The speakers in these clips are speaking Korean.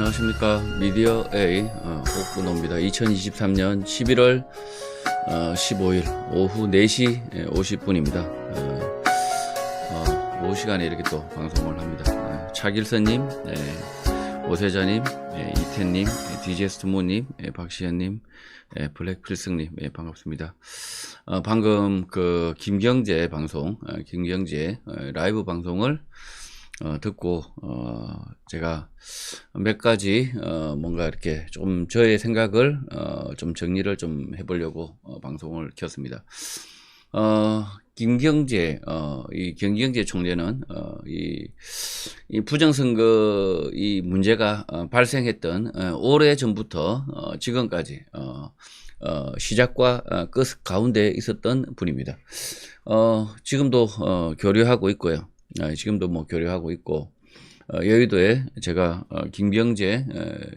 안녕하십니까. 미디어 A 옥근호입니다. 2023년 11월 15일 오후 4시 50분입니다. 오후 시간에 이렇게 또 방송을 합니다. 차길선님, 오세자님, 이태님, DJ스트모님, 박시현님, 블랙필승님, 반갑습니다. 방금 그 김경재 방송, 김경재 라이브 방송을 듣고 제가 몇 가지 뭔가 이렇게 좀 저의 생각을 좀 정리를 좀 해보려고 방송을 켰습니다. 김경재 이 김경재 총재는 이 부정선거 이 문제가 발생했던 오래 전부터 지금까지 시작과 끝 가운데 있었던 분입니다. 지금도 교류하고 있고요. 지금도 뭐 교류하고 있고, 여의도에 제가 김경재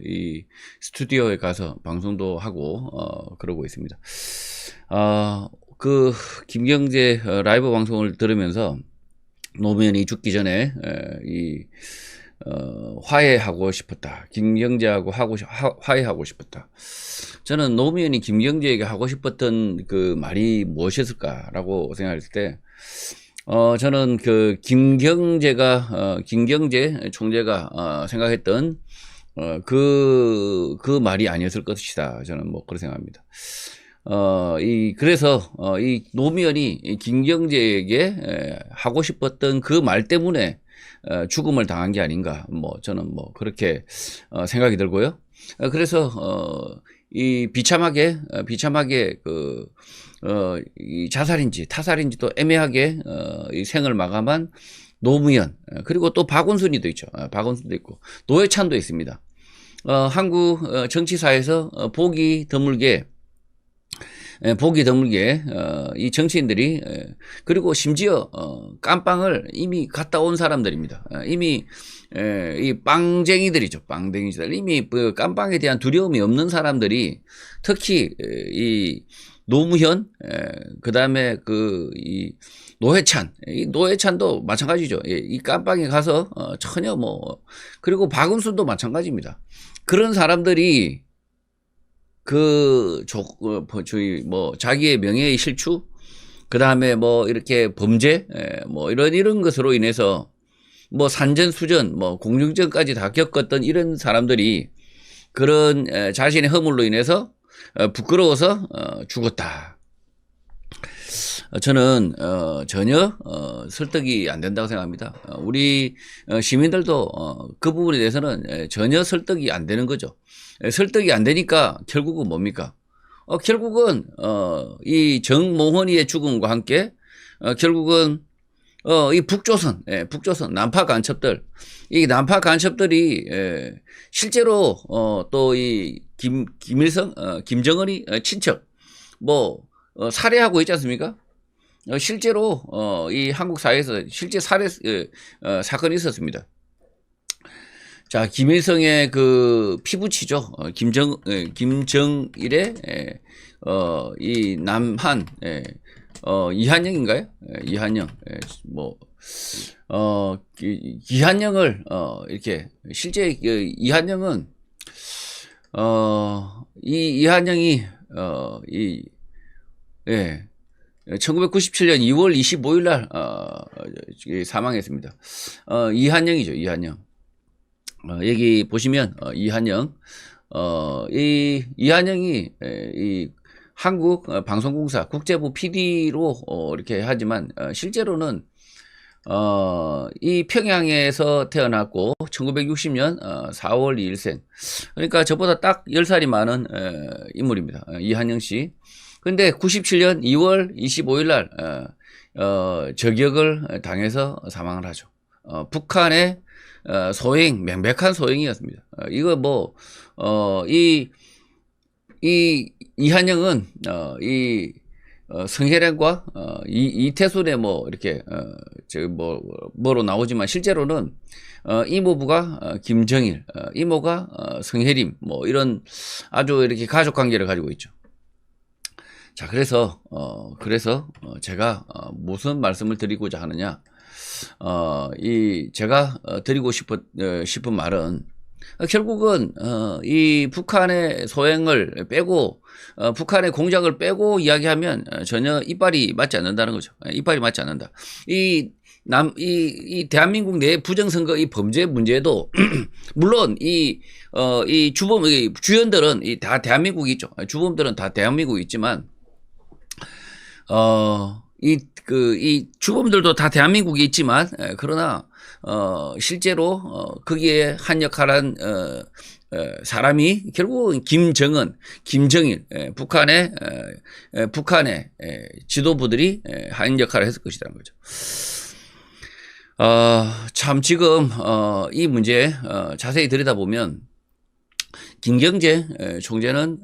이 스튜디오에 가서 방송도 하고 그러고 있습니다. 그 김경재 라이브 방송을 들으면서 노무현이 죽기 전에 화해하고 싶었다. 김경재하고 화해하고 싶었다. 저는 노무현이 김경재에게 하고 싶었던 그 말이 무엇이었을까라고 생각했을 때, 저는 그 김경재 총재가 생각했던 그 말이 아니었을 것이다. 저는 뭐 그렇게 생각합니다. 그래서 이 노무현이 김경재에게 하고 싶었던 그 말 때문에 죽음을 당한 게 아닌가. 뭐 저는 뭐 그렇게 생각이 들고요. 그래서 이 비참하게 이 자살인지 타살인지 또 애매하게 이 생을 마감한 노무현, 그리고 또 박원순이도 있죠. 박원순도 있고 노회찬도 있습니다. 한국 정치사에서 보기 드물게 이 정치인들이, 그리고 심지어 깜빵을 이미 갔다 온 사람들입니다. 이미 이 빵쟁이들이죠. 빵쟁이들. 이미 그 깜빵에 대한 두려움이 없는 사람들이, 특히 이 노무현, 그 다음에 이 노회찬도 마찬가지죠. 이 깜빵에 가서 전혀 그리고 박은순도 마찬가지입니다. 그런 사람들이 자기의 명예의 실추, 그 다음에 이렇게 범죄, 이런 것으로 인해서 산전수전, 공중전까지 다 겪었던 이런 사람들이 그런 자신의 허물로 인해서 부끄러워서 죽었다. 저는 전혀 설득이 안 된다고 생각합니다. 우리 시민들도 그 부분에 대해서는 전혀 설득이 안 되는 거죠. 설득이 안 되니까 결국은 뭡니까? 결국은 이 정몽헌이의 죽음과 함께 결국은 이 북조선 난파 간첩들, 이 난파 간첩들이 실제로 또 이 김정은이 친척 살해하고 있지 않습니까? 실제로 이 한국 사회에서 실제 살해 사건이 있었습니다. 자, 김일성의 그 피부치죠. 김정일의 이 남한 이한영인가요? 이한영. 이한영을 이렇게 실제 이한영은 이한영이 1997년 2월 25일 날 사망했습니다. 이한영이죠. 이한영. 여기 보시면 이한영, 이한영이 이 한국 방송공사 국제부 PD로 이렇게 하지만 실제로는 이 평양에서 태어났고 1960년 4월 2일생, 그러니까 저보다 딱 10살이 많은 인물입니다. 이한영 씨. 근데 97년 2월 25일 날 저격을 당해서 사망을 하죠. 북한의 명백한 소행이었습니다. 이거 이한영은 성혜령과 이태순의 이렇게 뭐로 나오지만 실제로는 이모부가 김정일, 이모가 성혜림, 이런 아주 이렇게 가족 관계를 가지고 있죠. 자, 그래서 제가 무슨 말씀을 드리고자 하느냐, 제가 드리고 싶은 말은 결국은 이 북한의 소행을 빼고 북한의 공작을 빼고 이야기하면 전혀 이빨이 맞지 않는다는 거죠. 이빨이 맞지 않는다. 이 대한민국 내 부정선거 이 범죄 문제도 물론 이 주범 주연들은 다 대한민국이 있죠. 주범들은 다 대한민국이 있지만 이 주범들도 다 대한민국이 있지만 그러나 실제로 거기에 한 역할한 사람이 결국은 김정은, 김정일, 북한의 지도부들이 한 역할을 했을 것이라는 거죠. 참 지금 이 문제 자세히 들여다보면 김경재 총재는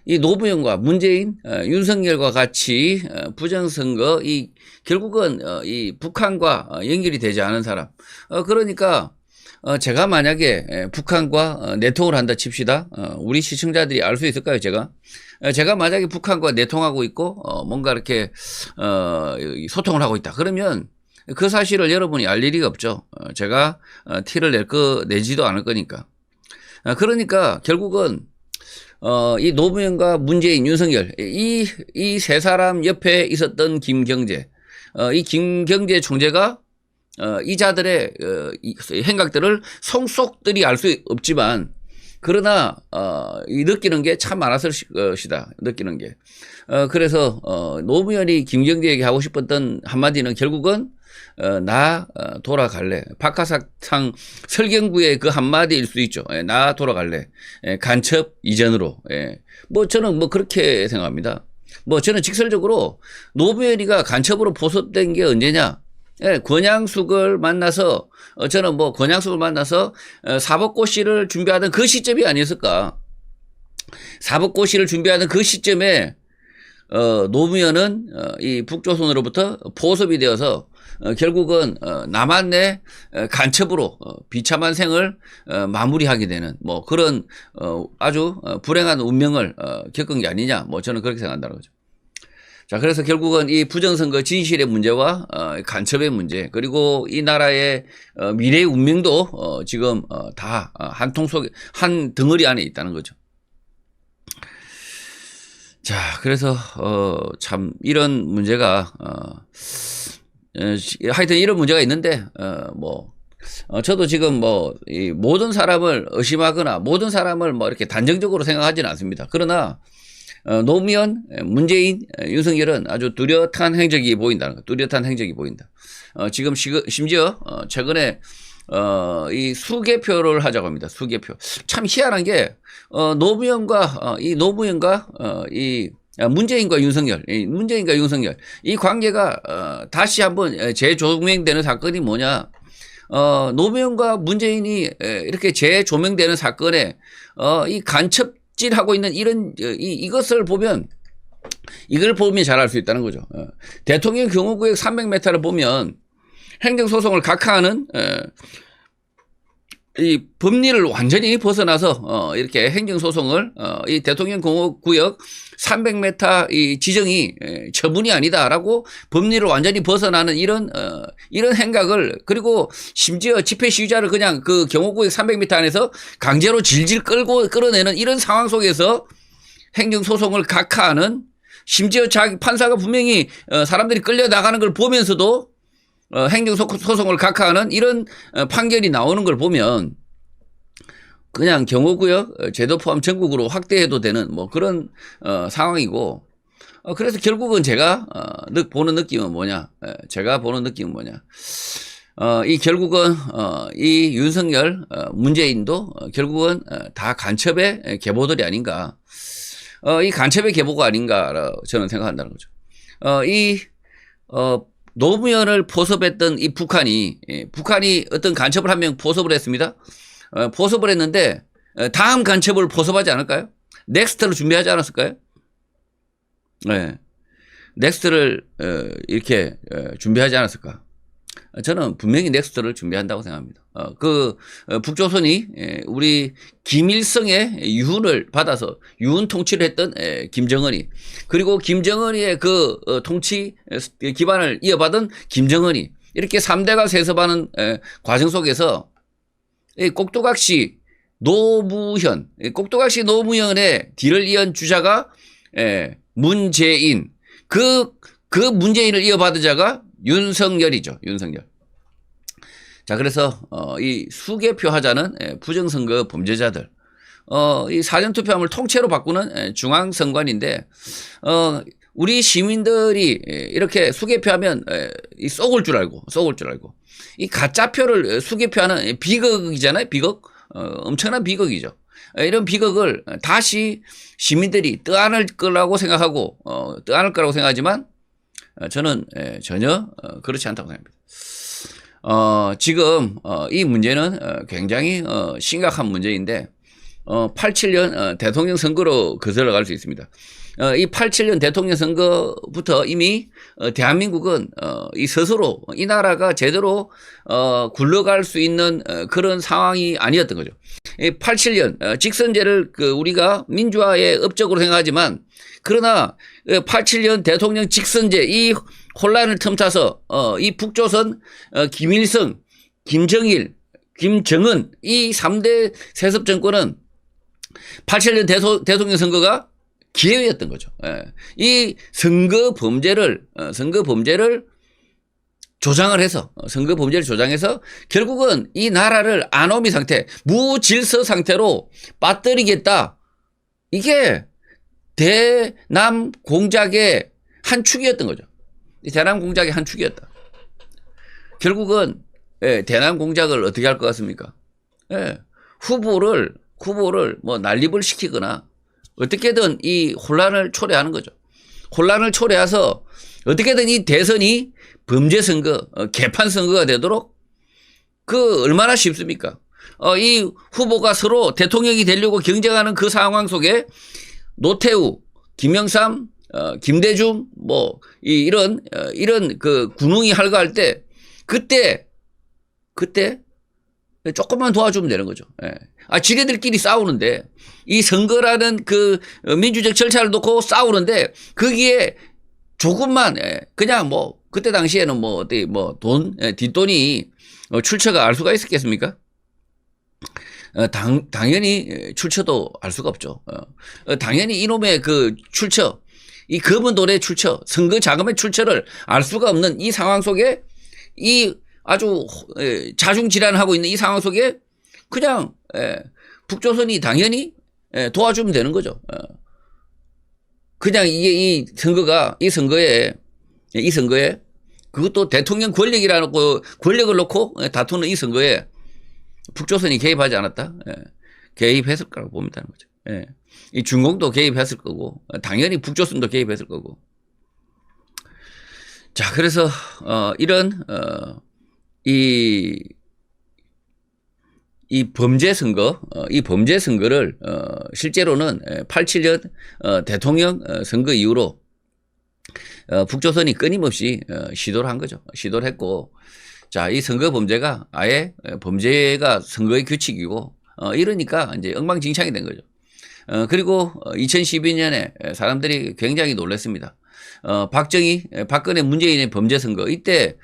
이 노무현과 문재인, 윤석열과 같이 부정선거 결국은 이 북한과 연결이 되지 않은 사람. 그러니까 제가 만약에 북한과 내통을 한다 칩시다. 우리 시청자들이 알 수 있을까요, 제가 만약에 북한과 내통하고 있고 뭔가 이렇게 소통을 하고 있다. 그러면 그 사실을 여러분이 알 일이 없죠. 제가 티를 내지도 않을 거니까. 그러니까 결국은 이 노무현과 문재인, 윤석열 이 세 사람 옆에 있었던 김경재, 이 김경재 총재가 이 자들의 행각들을 속속들이 알 수 없지만 그러나 느끼는 게 참 많았을 것이다. 느끼는 게. 그래서 노무현이 김경재에게 하고 싶었던 한마디는 결국은 나 돌아갈래. 박하사탕 설경구의 그 한마디일 수도 있죠. 나 돌아갈래. 간첩 이전으로. 뭐 저는 뭐 그렇게 생각합니다. 뭐 저는 직설적으로 노무현이가 간첩으로 포섭된 게 언제냐. 권양숙을 만나서 저는 뭐 권양숙을 만나서 사법고시를 준비하던 그 시점이 아니었을까. 사법고시를 준비하던 그 시점에 노무현은 이 북조선으로부터 포섭이 되어서 결국은 남한내 간첩으로 비참한 생을 마무리하게 되는 뭐 그런 아주 불행한 운명을 겪은 게 아니냐. 뭐 저는 그렇게 생각한다는 거죠. 자, 그래서 결국은 이 부정선거 진실의 문제와 간첩의 문제, 그리고 이 나라의 미래의 운명도 지금 다 한 통 속에, 한 덩어리 안에 있다는 거죠. 자, 그래서 참 이런 문제가 하여튼 이런 문제가 있는데 저도 지금 이 모든 사람을 의심하거나 모든 사람을 이렇게 단정적으로 생각하지는 않습니다. 그러나 노무현, 문재인, 윤석열은 아주 뚜렷한 행적이 보인다는 거. 뚜렷한 행적이 보인다. 지금 심지어 최근에 이 수개표를 하자고 합니다. 수개표. 참 희한한 게 노무현과 문재인과 윤석열 이 관계가 다시 한번 재조명되는 사건이 뭐냐? 노무현과 문재인이 이렇게 재조명되는 사건에 이 간첩질하고 있는 이것을 보면 이걸 보면 잘 알 수 있다는 거죠. 대통령 경호구역 300m를 보면 행정소송을 각하하는 이 법리를 완전히 벗어나서 이렇게 행정소송을 이 대통령 경호구역 300m 이 지정이 처분이 아니다라고 법리를 완전히 벗어나는 이런 행각을, 그리고 심지어 집회 시위자를 그냥 그 경호구역 300m 안에서 강제로 질질 끌어내는 이런 상황 속에서 행정소송을 각하하는, 심지어 자기 판사가 분명히 사람들이 끌려나가는 걸 보면서도 행정소송을 각하하는 이런 판결이 나오는 걸 보면 그냥 경호구역 제도 포함 전국으로 확대해도 되는 뭐 그런 상황이고, 그래서 결국은 제가 보는 느낌은 뭐냐? 이 결국은 이 윤석열, 문재인도 결국은 다 간첩의 계보들이 아닌가? 이 간첩의 계보가 아닌가 저는 생각한다는 거죠. 노무현을 포섭했던 이 북한이 어떤 간첩을 한 명 포섭을 했습니다. 포섭을 했는데 다음 간첩을 포섭하지 않을까요? 넥스트를 준비하지 않았을까요? 네. 넥스트를 이렇게 준비하지 않았을까? 저는 분명히 넥스트를 준비한다고 생각합니다. 북조선이 우리 김일성의 유훈을 받아서 유훈 통치를 했던 김정은이, 그리고 김정은이의 그 통치 기반을 이어받은 김정은이, 이렇게 3대가 세습하는 과정 속에서 이 꼭두각시 노무현, 꼭두각시 노무현의 뒤를 이은 주자가 문재인, 그 문재인을 이어받은 자가 윤석열이죠. 윤석열. 자, 그래서 이 수개표 하자는 부정선거 범죄자들, 이 사전투표함을 통째로 바꾸는 중앙선관인데, 우리 시민들이 이렇게 수개표하면 속을 줄 알고, 이 가짜표를 수개표하는 비극이잖아요. 비극. 엄청난 비극이죠. 이런 비극을 다시 시민들이 떠안을 거라고 생각하고, 떠안을 거라고 생각하지만, 저는 전혀 그렇지 않다고 생각합니다. 지금 이 문제는 굉장히 심각한 문제인데, 87년 대통령 선거로 거슬러 갈 수 있습니다. 이 87년 대통령 선거부터 이미 대한민국은 이 스스로 이 나라가 제대로 굴러갈 수 있는 그런 상황이 아니었던 거죠. 87년 직선제를 우리가 민주화의 업적으로 생각하지만, 그러나 87년 대통령 직선제 이 혼란을 틈타서 이 북조선 김일성, 김정일, 김정은 이 3대 세습 정권은 87년 대통령 선거가 기회였던 거죠. 이 선거 범죄를 조장해서 결국은 이 나라를 아노미 상태, 무질서 상태로 빠뜨리겠다. 이게 대남 공작의 한 축이었던 거죠. 대남 공작의 한 축이었다. 결국은 대남 공작을 어떻게 할 것 같습니까? 후보를 뭐 난립을 시키거나 어떻게든 이 혼란을 초래하는 거죠. 혼란을 초래해서 어떻게든 이 대선이 범죄 선거, 개판 선거가 되도록 얼마나 쉽습니까? 이 후보가 서로 대통령이 되려고 경쟁하는 그 상황 속에 노태우, 김영삼, 김대중, 뭐 이런 군웅이 할거할 때 그때 조금만 도와주면 되는 거죠. 지네들끼리 싸우는데, 이 선거라는 민주적 절차를 놓고 싸우는데, 거기에 조금만, 그냥 뭐, 그때 당시에는 뒷돈이 출처가 알 수가 있었겠습니까? 당연히 출처도 알 수가 없죠. 당연히 이놈의 출처, 이 검은 돈의 출처, 선거 자금의 출처를 알 수가 없는 이 상황 속에, 아주 자중질환하고 있는 이 상황 속에 그냥 북조선이 당연히 도와주면 되는 거죠. 그냥 이 선거에 그것도 대통령 권력을 놓고 다투는 이 선거에 북조선이 개입하지 않았다? 개입했을 거라고 봅니다. 이 중공도 개입했을 거고, 당연히 북조선도 개입했을 거고. 자, 그래서 이런 이 범죄 선거를 실제로는 87년 대통령 선거 이후로 북조선이 끊임없이 시도를 한 거죠. 시도를 했고, 자, 이 선거 범죄가 아예 범죄가 선거의 규칙이고, 이러니까 이제 엉망진창이 된 거죠. 그리고 2012년에 사람들이 굉장히 놀랐습니다. 박근혜 문재인의 범죄 선거, 이때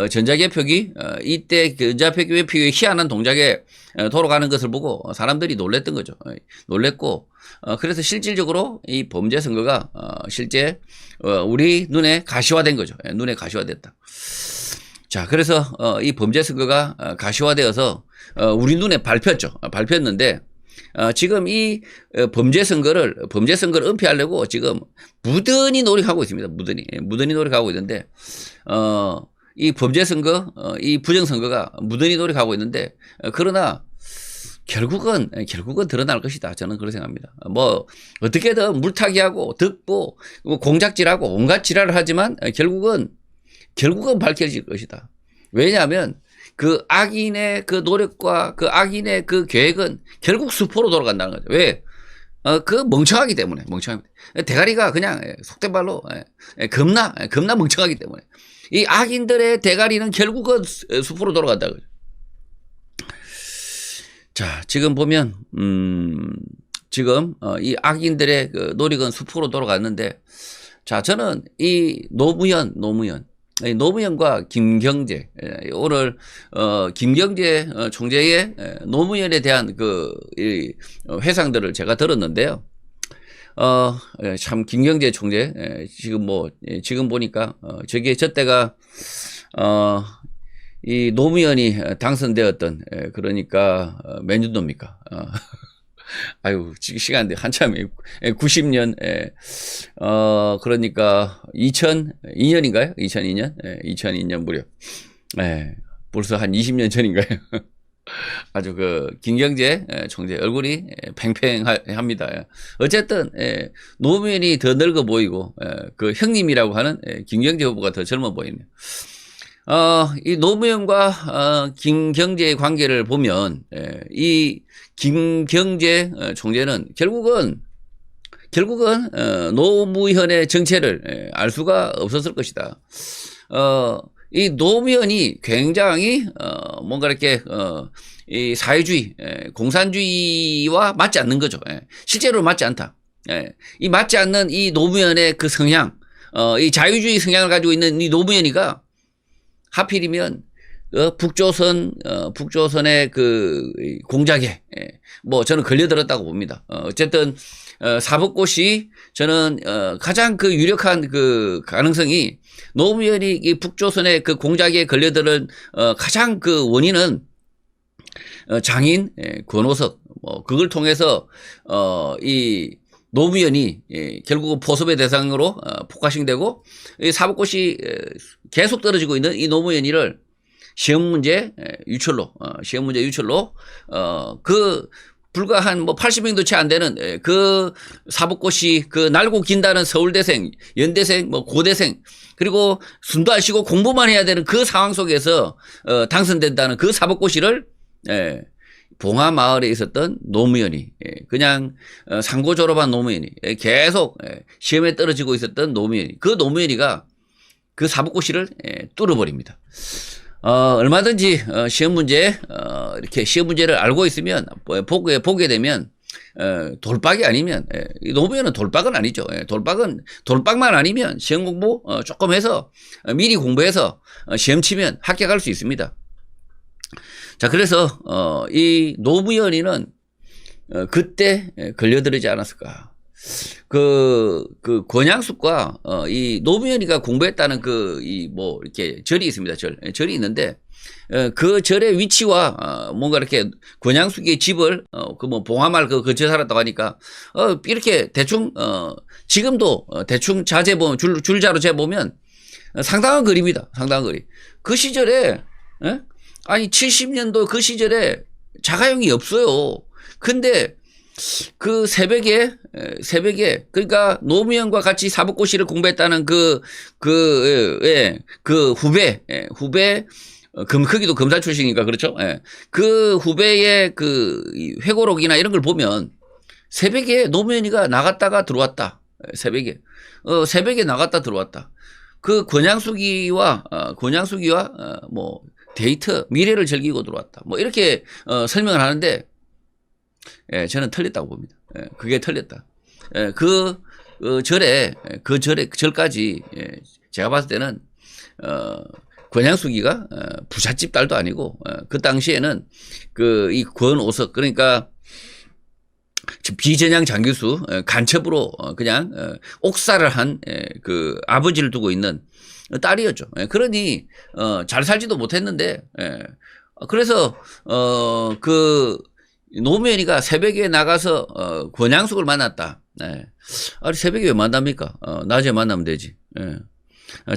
전자개표기, 이때 전자개표기의 희한한 동작에 돌아가는 것을 보고 사람들이 놀랬던 거죠. 놀랬고, 그래서 실질적으로 이 범죄 선거가 실제 우리 눈에 가시화된 거죠. 눈에 가시화됐다. 자, 그래서 이 범죄 선거가 가시화되어서 우리 눈에 밟혔는데, 지금 이 범죄 선거를 은폐하려고 지금 무던히 노력하고 있습니다. 무던히 노력하고 있는데, 이 범죄 선거, 이 부정 선거가 무던히 노력하고 있는데, 그러나 결국은 드러날 것이다. 저는 그렇게 생각합니다. 뭐 어떻게든 물타기하고 덮고 공작질하고 온갖 지랄을 하지만 결국은 밝혀질 것이다. 왜냐하면 그 악인의 그 노력과 그 악인의 그 계획은 결국 수포로 돌아간다는 거죠. 왜? 멍청하기 때문에. 대가리가 그냥 속된 말로 겁나 멍청하기 때문에. 이 악인들의 대가리는 결국은 수포로 돌아간다는 거죠. 자, 지금 보면 지금 이 악인들의 그 노력은 수포로 돌아갔는데, 자, 저는 이 노무현 노무현과 김경재, 오늘 김경재 총재의 노무현에 대한 이 회상들을 제가 들었는데요. 참 김경재 총재 지금 보니까 저 때가 이 노무현이 당선되었던 그러니까 몇 년도입니까? 아유, 시간인데 한참에 90년, 그러니까 2002년인가요? 2002년? 2002년 무렵. 벌써 한 20년 전인가요? 아주 김경재 총재 얼굴이 팽팽합니다. 어쨌든, 노무현이 더 늙어 보이고, 그 형님이라고 하는 김경재 후보가 더 젊어 보이네요. 이 노무현과 김경재의 관계를 보면 이 김경재 총재는 결국은 노무현의 정체를 알 수가 없었을 것이다. 이 노무현이 굉장히 뭔가 이렇게 이 사회주의, 공산주의와 맞지 않는 거죠. 실제로 맞지 않다. 이 맞지 않는 이 노무현의 그 성향, 이 자유주의 성향을 가지고 있는 이 노무현이가 하필이면 북조선의 그 공작에 저는 걸려들었다고 봅니다. 어쨌든 사법고시 저는 가장 그 유력한 그 가능성이 노무현이 이 북조선의 그 공작에 걸려들은 가장 그 원인은 장인 권오석 그걸 통해서 이 노무현이 결국은 포섭의 대상으로 포커싱되고 사법고시 계속 떨어지고 있는 이 노무현이를 시험 문제 유출로 불과 한 80명도 채 안 되는 그 사법고시 날고 긴다는 서울대생, 연대생, 고대생 그리고 숨도 안 쉬고 공부만 해야 되는 그 상황 속에서 당선된다는 그 사법고시를 봉하마을에 있었던 노무현이 그냥 상고 졸업한 노무현이 계속 시험에 떨어지고 있었던 노무현이 그 노무현이가 그 사법고시를 뚫어버립니다. 얼마든지 시험 문제 이렇게 시험 문제를 알고 있으면 보게 되면 돌박이 아니면 노무현은 돌박은 아니죠. 돌박만 아니면 시험 공부 조금 해서 미리 공부해서 시험 치면 합격할 수 있습니다. 자, 그래서 이 노무현이는 그때 걸려들지 않았을까. 권양숙과 이 노무현이가 공부했다는 이렇게 절이 있습니다. 절이 있는데 그 절의 위치와 뭔가 이렇게 권양숙의 집을 봉하마을 근처에 살았다고 하니까 이렇게 대충 지금도 대충 자재 보면 줄자로 재보면 상당한 거리입니다. 상당한 거리. 그 시절에 아니 70년도 그 시절에 자가용이 없어요. 근데 그 새벽에 그러니까 노무현과 같이 사법고시를 공부했다는 그 후배 크기도 검사 출신이니까 그렇죠. 그 후배의 그 회고록이나 이런 걸 보면 새벽에 노무현이가 나갔다가 들어왔다. 새벽에 나갔다 들어왔다. 그 권양숙이와 데이트 미래를 즐기고 들어왔다. 이렇게 설명을 하는데 저는 틀렸다고 봅니다. 그게 틀렸다. 절까지 제가 봤을 때는 권양숙이가 부잣집 딸도 아니고 그 당시에는 이 권오석 그러니까 비전향 장교수 간첩으로 그냥 옥살을 한 그 아버지를 두고 있는 딸이었죠. 그러니 잘 살지도 못했는데 그래서 노무현이가 새벽에 나가서 권양숙을 만났다. 아니 새벽에 왜 만납니까? 낮에 만나면 되지.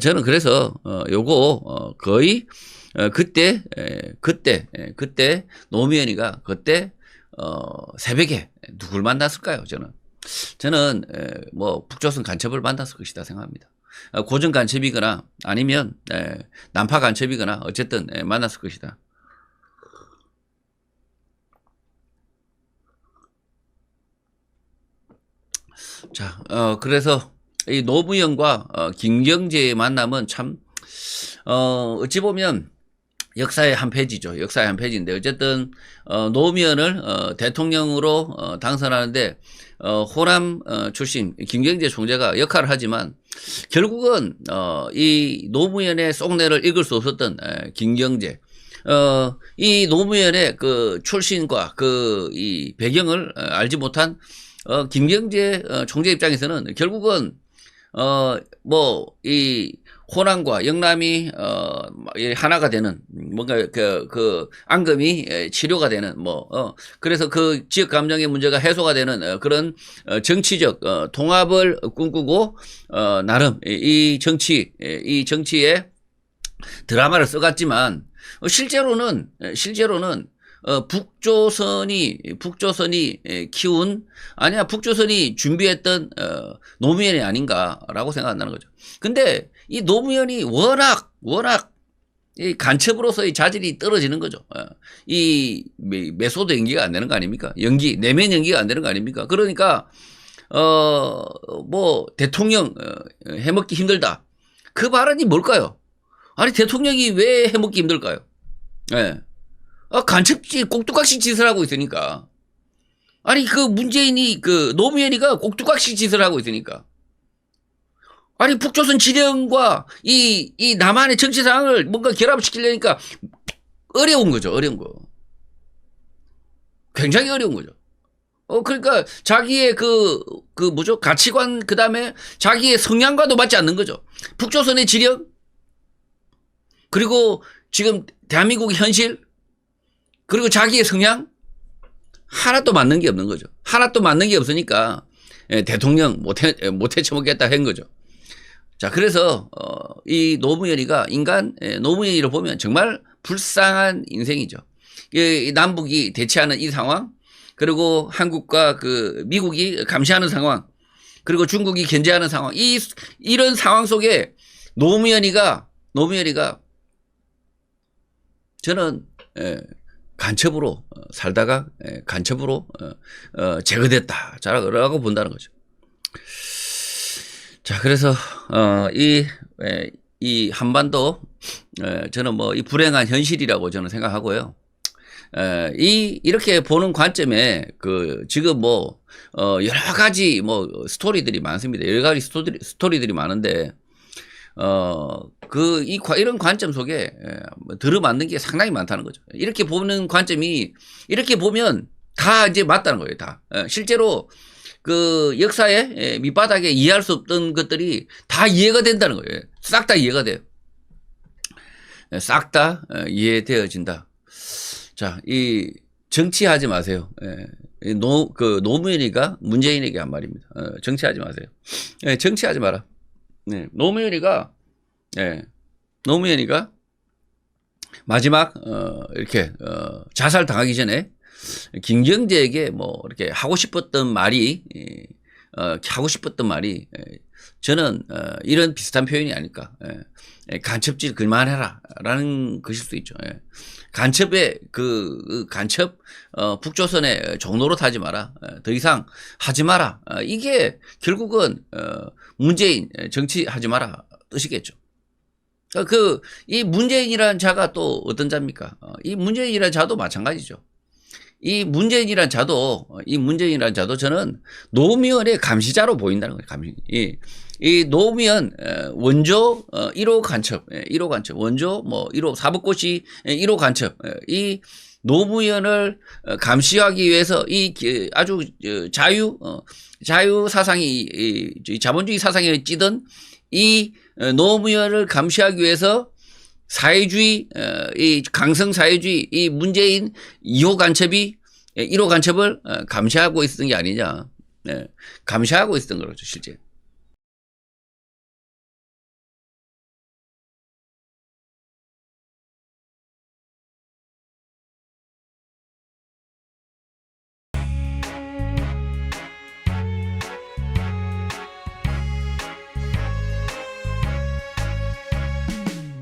저는 그래서 요거 거의 그때 노무현이가 그때 새벽에 누굴 만났을까요? 저는 북조선 간첩을 만났을 것이다 생각합니다. 고정 간첩이거나 아니면 난파 간첩이거나 어쨌든 만났을 것이다. 자, 그래서 이 노무현과 김경재의 만남은 참 어찌 보면 역사의 한 페이지죠. 역사의 한 페이지인데 어쨌든 노무현을 대통령으로 당선하는데 호남 출신 김경재 총재가 역할을 하지만 결국은 이 노무현의 속내를 읽을 수 없었던 김경재, 이 노무현의 그 출신과 그 이 배경을 알지 못한 김경재 총재 입장에서는 결국은 뭐 이 호남과 영남이 하나가 되는 뭔가 그 앙금이 치료가 되는 그래서 그 지역 감정의 문제가 해소가 되는 그런 정치적 통합을 꿈꾸고 나름 이 정치에 드라마를 써갔지만 실제로는 북조선이 키운 아니야 북조선이 준비했던 노무현이 아닌가라고 생각한다는 거죠. 근데 이 노무현이 워낙 이 간첩으로서의 자질이 떨어지는 거죠. 이 메소드 연기가 안 되는 거 아닙니까? 내면 연기가 안 되는 거 아닙니까? 그러니까 뭐 대통령 해먹기 힘들다. 그 발언이 뭘까요? 아니 대통령이 왜 해먹기 힘들까요? 예. 간첩지 꼭두각시 짓을 하고 있으니까. 아니 그 문재인이 그 노무현이가 꼭두각시 짓을 하고 있으니까. 아니 북조선 지령과 이 남한의 정치 상황을 뭔가 결합시키려니까 어려운 거죠. 어려운 거. 굉장히 어려운 거죠. 그러니까 자기의 뭐죠? 가치관 그다음에 자기의 성향과도 맞지 않는 거죠. 북조선의 지령 그리고 지금 대한민국의 현실 그리고 자기의 성향 하나도 맞는 게 없는 거죠. 하나도 맞는 게 없으니까 대통령 못해 쳐먹겠다 한 거죠. 자, 그래서 이 노무현이가 노무현이를 보면 정말 불쌍한 인생이죠. 이 남북이 대치하는 이 상황, 그리고 한국과 그 미국이 감시하는 상황, 그리고 중국이 견제하는 상황, 이런 상황 속에 노무현이가 저는 간첩으로 살다가 간첩으로 제거됐다. 라고 본다는 거죠. 자, 그래서 이 한반도 저는 뭐 이 불행한 현실이라고 저는 생각하고요. 이렇게 보는 관점에 지금 뭐 여러 가지 뭐 스토리들이 많습니다. 여러 가지 스토리들이 많은데 이런 관점 속에 들어맞는 게 상당히 많다는 거죠. 이렇게 보는 관점이 이렇게 보면 다 이제 맞다는 거예요. 다 실제로 그 역사의 밑바닥에 이해할 수 없던 것들이 다 이해가 된다는 거예요. 싹 다 이해가 돼요. 싹 다 이해되어진다. 자, 이 정치하지 마세요. 노무현이가 문재인에게 한 말입니다. 정치하지 마세요. 정치하지 마라. 노무현이가 마지막 이렇게 자살 당하기 전에 김경재에게 뭐 이렇게 하고 싶었던 말이 저는 이런 비슷한 표현이 아닐까. 간첩질 그만해라라는 것일 수 있죠. 간첩의 간첩 북조선의 종로로 타지 마라. 더 이상 하지 마라. 이게 결국은 문재인 정치하지 마라 뜻이겠죠. 이 문재인이라는 자가 또 어떤 자입니까? 이 문재인이라는 자도 마찬가지죠. 이 문재인이라는 자도 저는 노무현의 감시자로 보인다는 거예요. 이 노무현 원조 1호 간첩, 원조 뭐 1호 사법고시 1호 간첩, 이 노무현을 감시하기 위해서 아주 자유 사상이 자본주의 사상에 찌든 이 노무현을 감시하기 위해서 사회주의, 이 강성 사회주의, 이 문재인 2호 간첩이 1호 간첩을 감시하고 있었던 게 아니냐. 감시하고 있었던 거죠, 실제.